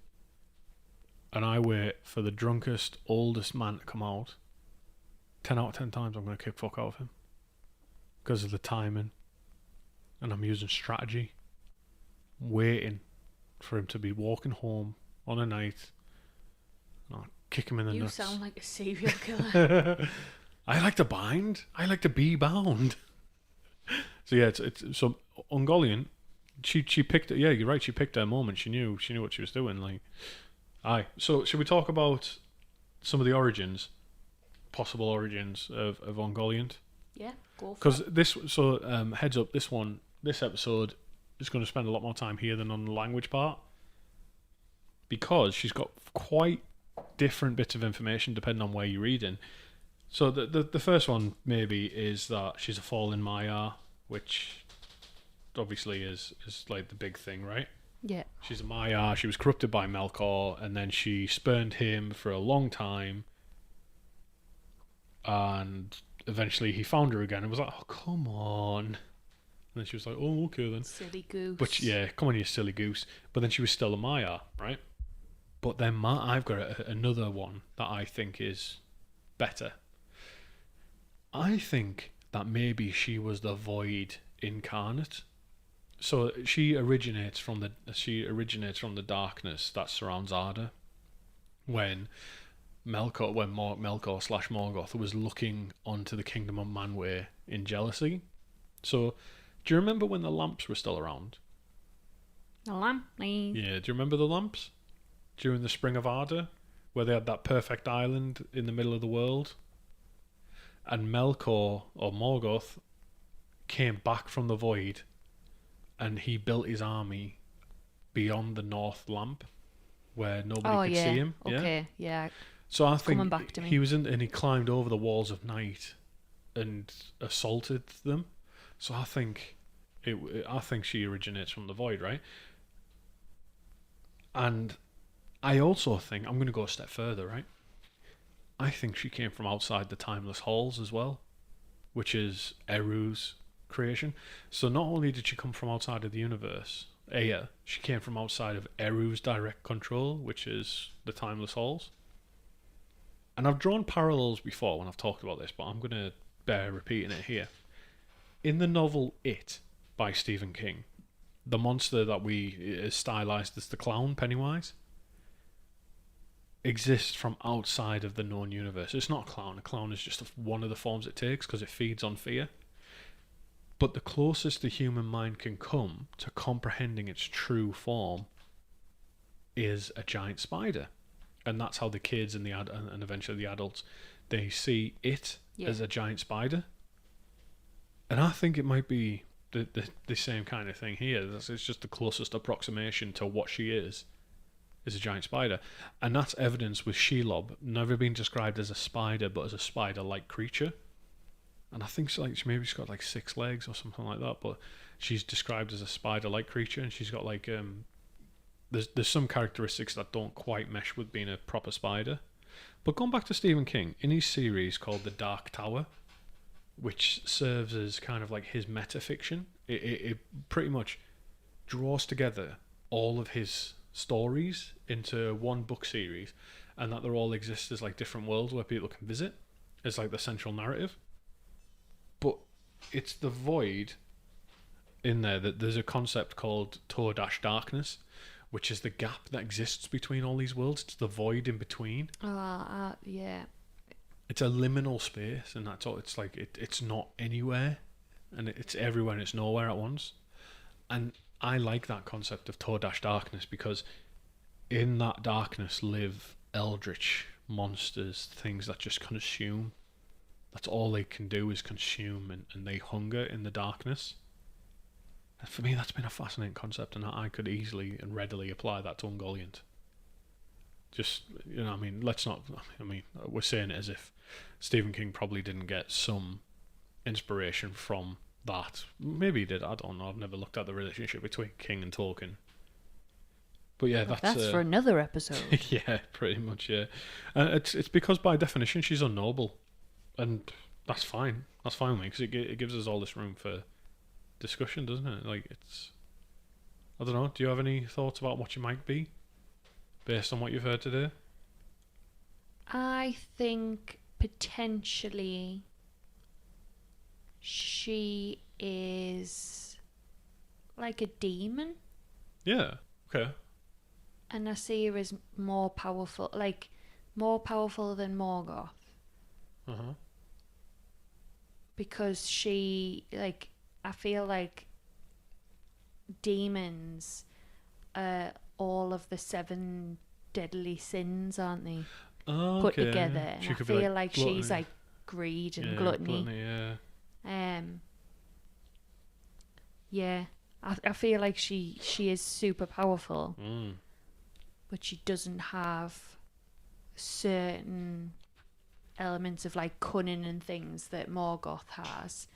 and I wait for the drunkest, oldest man to come out, 10 out of 10 times I'm going to kick fuck out of him. because of the timing, and I'm using strategy, waiting for him to be walking home on a night, and I'll kick him in the nuts. You sound like a serial killer. I like to bind. I like to be bound. So yeah, it's so Ungoliant. She picked it. Yeah, you're right. She picked her moment. She knew what she was doing. Like, aye. So should we talk about some of the origins, possible origins of Ungoliant? Yeah, go for Because it. heads up, this episode is going to spend a lot more time here than on the language part, because she's got quite different bits of information depending on where you're reading. So the first one maybe is that she's a fallen Maiar, which obviously is like the big thing, right? Yeah. She's a Maiar. She was corrupted by Melkor, and then she spurned him for a long time, and eventually he found her again and was like, "Oh, come on." And then she was like, "Oh, okay then." Silly goose. But yeah, come on, you silly goose. But then she was still a Maiar, right? But then I've got another one that I think is better. I think that maybe she was the Void incarnate. So she originates from the darkness that surrounds Arda. When Melkor slash Morgoth was looking onto the kingdom of Manwë in jealousy. So, do you remember when the lamps were still around? The lamp, please. Yeah, do you remember the lamps during the Spring of Arda, where they had that perfect island in the middle of the world? And Melkor, or Morgoth, came back from the void, and he built his army beyond the North Lamp, where nobody could see him. Yeah? Okay, yeah. So I think Coming back to me. he was and he climbed over the walls of night and assaulted them. So I think she originates from the void, right? And I also think, I'm going to go a step further, right? I think she came from outside the timeless halls as well, which is Eru's creation. So not only did she come from outside of the universe, Ea, she came from outside of Eru's direct control, which is the timeless halls. And I've drawn parallels before when I've talked about this, but I'm going to bear repeating it here. In the novel It by Stephen King, the monster that is stylized as the clown, Pennywise, exists from outside of the known universe. It's not a clown. A clown is just one of the forms it takes because it feeds on fear. But the closest the human mind can come to comprehending its true form is a giant spider. And that's how the kids and and eventually the adults, they see it as a giant spider. And I think it might be the same kind of thing here. It's just the closest approximation to what she is a giant spider. And that's evidence with Shelob never being described as a spider, but as a spider-like creature. And I think she's got like 6 legs or something like that, but she's described as a spider-like creature, and she's got like there's some characteristics that don't quite mesh with being a proper spider. But going back to Stephen King, in his series called The Dark Tower, which serves as kind of like his metafiction, it pretty much draws together all of his stories into one book series, and that they all exist as like different worlds where people can visit as like the central narrative. But it's the void in there that there's a concept called Tor-Darkness, which is the gap that exists between all these worlds. It's the void in between. Yeah. It's a liminal space, and that's all. It's like it's not anywhere, and it's everywhere and it's nowhere at once. And I like that concept of Tor-Darkness because in that darkness live eldritch monsters, things that just consume. That's all they can do is consume, and they hunger in the darkness. And for me, that's been a fascinating concept, and I could easily and readily apply that to Ungoliant. Just, I mean, we're saying it as if Stephen King probably didn't get some inspiration from that. Maybe he did, I don't know. I've never looked at the relationship between King and Tolkien. But yeah, that's for another episode. Yeah, pretty much, yeah. It's because by definition she's unknowable. And that's fine. That's fine with me, because it gives us all this room for discussion, doesn't it? Like, I don't know. Do you have any thoughts about what you might be, based on what you've heard today? I think potentially she is like a demon, Yeah. Okay. and I see her as more powerful, like more powerful than Morgoth, Uh-huh. because she, like, I feel like demons are all of the seven deadly sins, aren't they? Oh, Put okay. together, and She I could feel be like gluttony. she's like greed and Yeah, gluttony. yeah. Yeah, I feel like she is super powerful, Mm. but she doesn't have certain elements of like cunning and things that Morgoth has,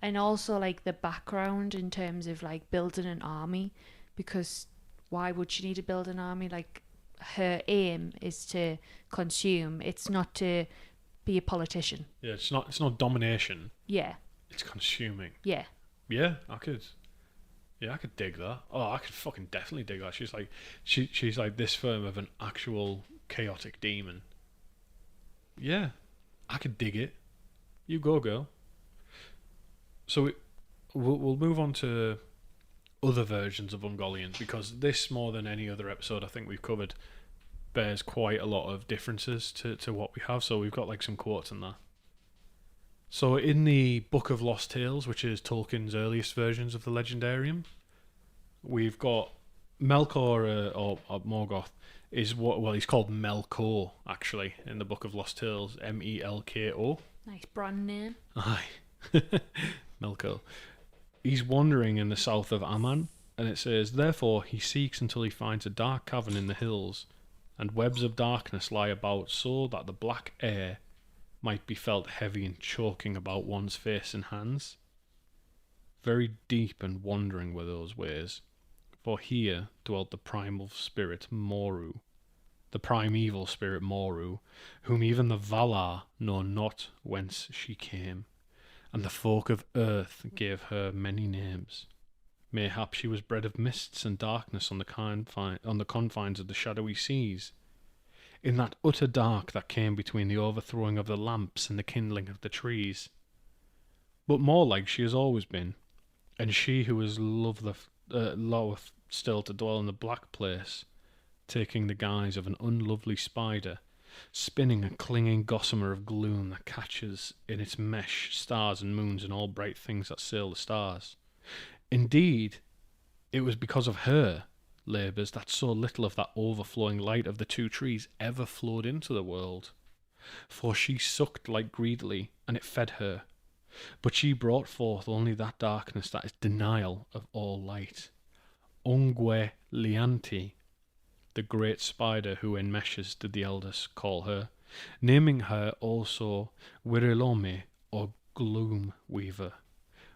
and also like the background in terms of like building an army, because why would she need to build an army? Like, her aim is to consume, it's not to be a politician. Yeah, it's not domination. Yeah, It's consuming. yeah. Yeah, I could dig that. Oh, I could fucking definitely dig that. She's like she's like this form of an actual chaotic demon. Yeah, I could dig it. You go, girl. So we'll move on to other versions of Ungoliant, because this, more than any other episode I think we've covered, bears quite a lot of differences to what we have. So we've got like some quotes in there. So in the Book of Lost Tales, which is Tolkien's earliest versions of the Legendarium, we've got Melkor, or Morgoth, is he's called Melkor, actually, in the Book of Lost Tales, Melko. Nice brand name. Aye. Melkor. He's wandering in the south of Aman, and it says, therefore he seeks until he finds a dark cavern in the hills, and webs of darkness lie about, so that the black air might be felt heavy and choking about one's face and hands. Very deep and wandering were those ways, for here dwelt the primal spirit Moru, the primeval spirit Moru, whom even the Valar know not whence she came, and the folk of earth gave her many names. Mayhap she was bred of mists and darkness on the confines of the shadowy seas, in that utter dark that came between the overthrowing of the lamps and the kindling of the trees. But more like she has always been, and she who has loveth still to dwell in the black place, taking the guise of an unlovely spider, spinning a clinging gossamer of gloom that catches in its mesh stars and moons and all bright things that sail the stars. Indeed, it was because of her labours that so little of that overflowing light of the two trees ever flowed into the world. For she sucked light greedily, and it fed her. But she brought forth only that darkness that is denial of all light. Ungoliant, the great spider who enmeshes, did the elders call her, naming her also Wirilome, or gloom weaver.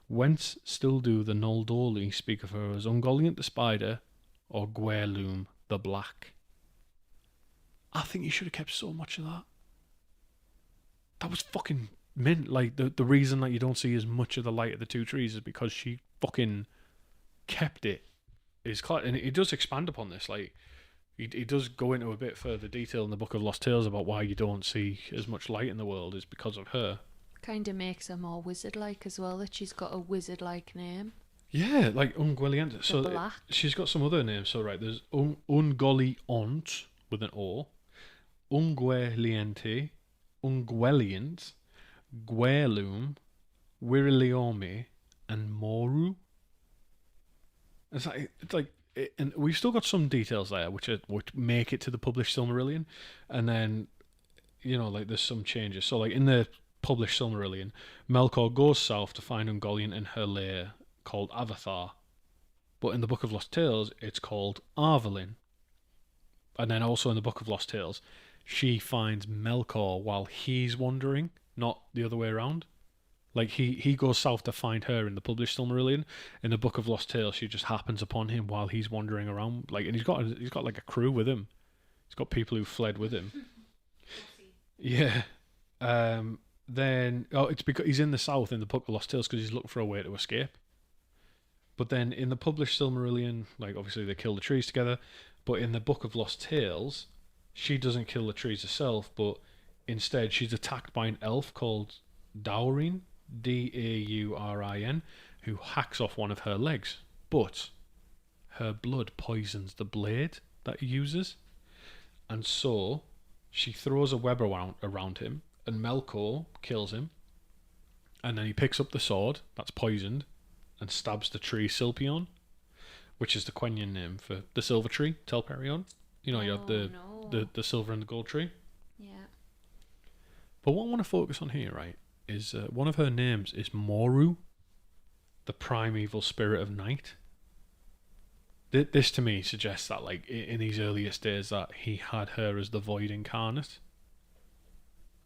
Whence still do the Noldoli speak of her as Ungoliant the spider, or Gwerloom the black. I think you should have kept so much of that. That was fucking mint. Like, the reason that you don't see as much of the light of the two trees is because she fucking kept it. And it does expand upon this. Like, he does go into a bit further detail in the Book of Lost Tales about why you don't see as much light in the world is because of her. Kind of makes her more wizard-like as well, that she's got a wizard-like name. Yeah, like Ungoliant. So black. She's got some other names. So right, there's Ungoliant with an O, Ungoliant, Ungoliant, Gwerloom, Wiriliome, and Moru. It's like, and we've still got some details there which make it to the published Silmarillion, and then like there's some changes. So like in the published Silmarillion, Melkor goes south to find Ungoliant in her lair called Avathar, but in the Book of Lost Tales it's called Arvalin. And then also in the Book of Lost Tales, she finds Melkor while he's wandering, not the other way around. Like he goes south to find her in the published Silmarillion. In the Book of Lost Tales, she just happens upon him while he's wandering around. Like, and he's got like a crew with him. He's got people who fled with him. Yeah. Then it's because he's in the south in the Book of Lost Tales because he's looking for a way to escape. But then in the published Silmarillion, like obviously they kill the trees together. But in the Book of Lost Tales, she doesn't kill the trees herself, but instead she's attacked by an elf called Daurine. Daurin, who hacks off one of her legs, but her blood poisons the blade that he uses, and so she throws a web around him, and Melkor kills him, and then he picks up the sword that's poisoned and stabs the tree Silpion, which is the Quenya name for the silver tree, Telperion. You have the silver and the gold tree. Yeah. But what I want to focus on here, right, is one of her names is Moru, the primeval spirit of night. This to me suggests that, like, in these earliest days, that he had her as the Void incarnate,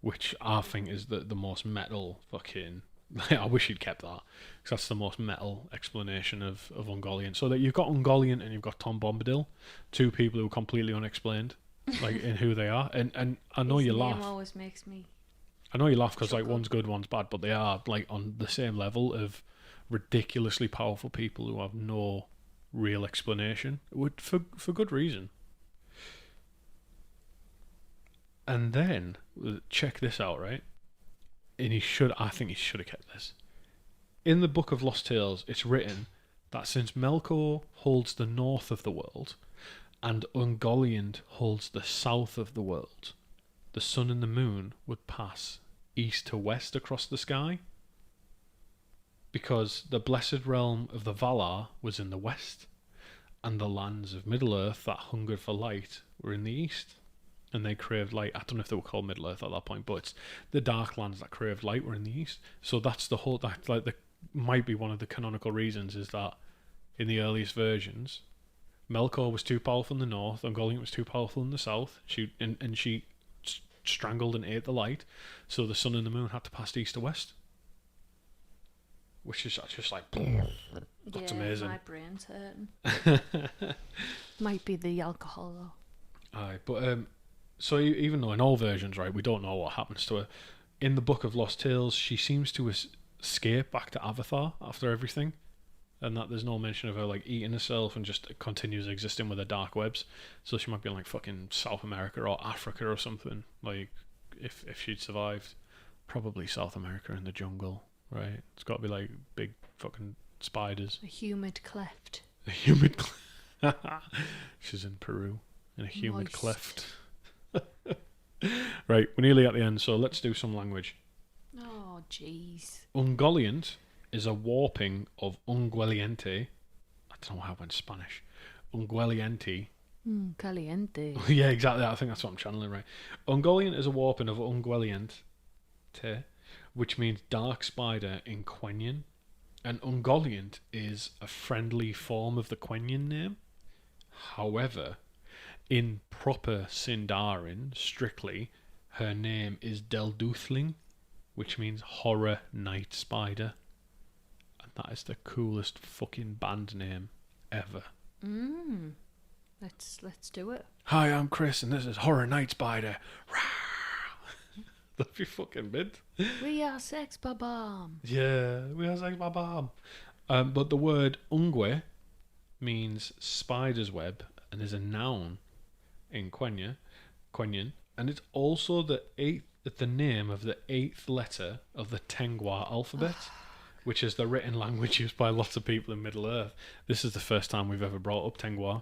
which I think is the most metal fucking. I wish he'd kept that, because that's the most metal explanation of Ungoliant. So that you've got Ungoliant and you've got Tom Bombadil, two people who are completely unexplained, like in who they are. And I know you laugh. His name always makes me. I know you laugh because like one's good, one's bad, but they are like on the same level of ridiculously powerful people who have no real explanation, for good reason. And then check this out, right? And I think he should have kept this. In the Book of Lost Tales, it's written that since Melkor holds the north of the world and Ungoliant holds the south of the world, the sun and the moon would pass east to west across the sky, because the blessed realm of the Valar was in the west, and the lands of Middle-earth that hungered for light were in the east. And they craved light. I don't know if they were called Middle-earth at that point, but it's the dark lands that craved light were in the east. So that's the whole. That might be one of the canonical reasons, is that in the earliest versions, Melkor was too powerful in the north, and Ungoliant was too powerful in the south. She strangled and ate the light, so the sun and the moon had to pass east to west. Which is just like, that's amazing. My brain's hurting. Might be the alcohol though. Aye, but so even though in all versions, right, we don't know what happens to her, in the Book of Lost Tales, she seems to escape back to Avatar after everything, and that there's no mention of her like eating herself and just continues existing with her dark webs. So she might be in like fucking South America or Africa or something. Like if she'd survived, probably South America in the jungle, right? It's got to be like big fucking spiders. A humid cleft. A humid cleft. She's in Peru in a humid Moist. cleft. Right, we're nearly at the end, so let's do some language. Oh, jeez. Ungoliant is a warping of Ungoliente. I don't know how I went Spanish. Ungoliente. Caliente. Yeah, exactly. I think that's what I'm channeling, right? Ungoliant is a warping of Ungoliente, which means dark spider in Quenya. And Ungoliant is a friendly form of the Quenya name. However, in proper Sindarin, strictly, her name is Delduthling, which means horror night spider. And that is the coolest fucking band name ever. Let's do it. Hi, I'm Chris, and this is Horror Night Spider. That'd be fucking mint. We are Sex Babam. Yeah, we are Sex Babam. But the word Ungwe means spider's web and is a noun in Quenya, and it's also the name of the 8th letter of the Tengwa alphabet, which is the written language used by lots of people in Middle-earth. This is the first time we've ever brought up Tengwa.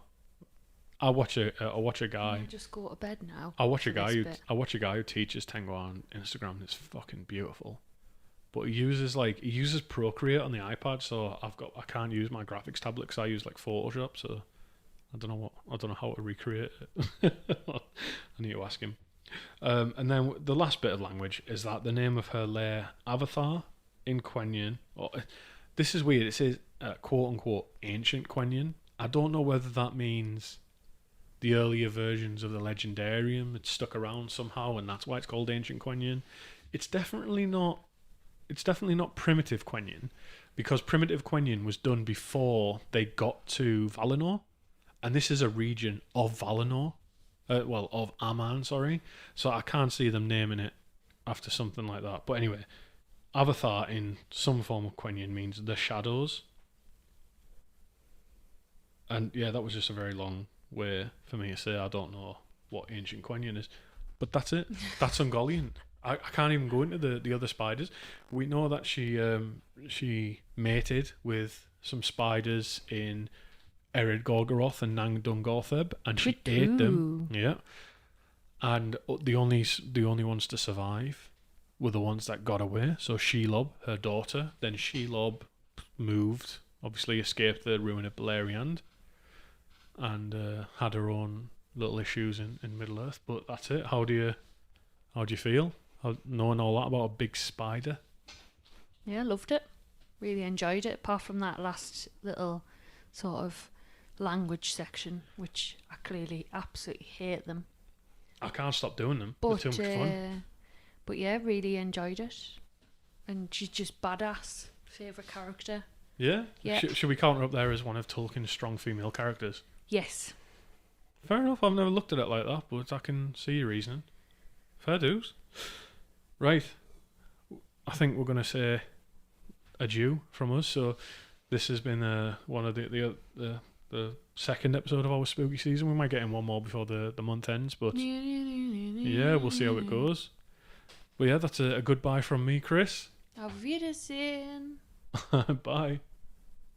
I watch a guy. Just go to bed now. I watch a guy who teaches Tengwa on Instagram. And it's fucking beautiful. But he uses Procreate on the iPad, so I can't use my graphics tablet because I use like Photoshop. So I don't know how to recreate it. I need to ask him. And then the last bit of language is that the name of her lair, Avatar, in Quenya. This is weird. It says quote unquote ancient Quenya. I don't know whether that means the earlier versions of the Legendarium had stuck around somehow, and that's why it's called ancient Quenya. It's definitely not primitive Quenya, because primitive Quenya was done before they got to Valinor, and this is a region of Valinor, of Aman, sorry. So I can't see them naming it after something like that. But anyway, Avatar in some form of Quenya means the shadows. And yeah, that was just a very long way for me to say I don't know what ancient Quenya is. But that's it. That's Ungoliant. I can't even go into the other spiders. We know that she mated with some spiders in Ered Gorgoroth and Nang Dungortheb, and she ate them. Yeah, and the only ones to survive were the ones that got away. So Shelob, her daughter, then Shelob moved, obviously escaped the ruin of Beleriand, and had her own little issues in Middle Earth. But that's it. How do you feel? Knowing all that about a big spider? Yeah, loved it. Really enjoyed it. Apart from that last little sort of language section, which I clearly absolutely hate them. I can't stop doing them. But They're too much fun. But yeah, really enjoyed it. And she's just badass. Favourite character. Yeah? Yeah. Should we count her up there as one of Tolkien's strong female characters? Yes. Fair enough. I've never looked at it like that, but I can see your reasoning. Fair dues. Right. I think we're going to say adieu from us. So this has been one of the second episode of our spooky season. We might get in one more before the month ends, but yeah, we'll see how it goes. But yeah, that's a goodbye from me, Chris. Auf Wiedersehen. Bye.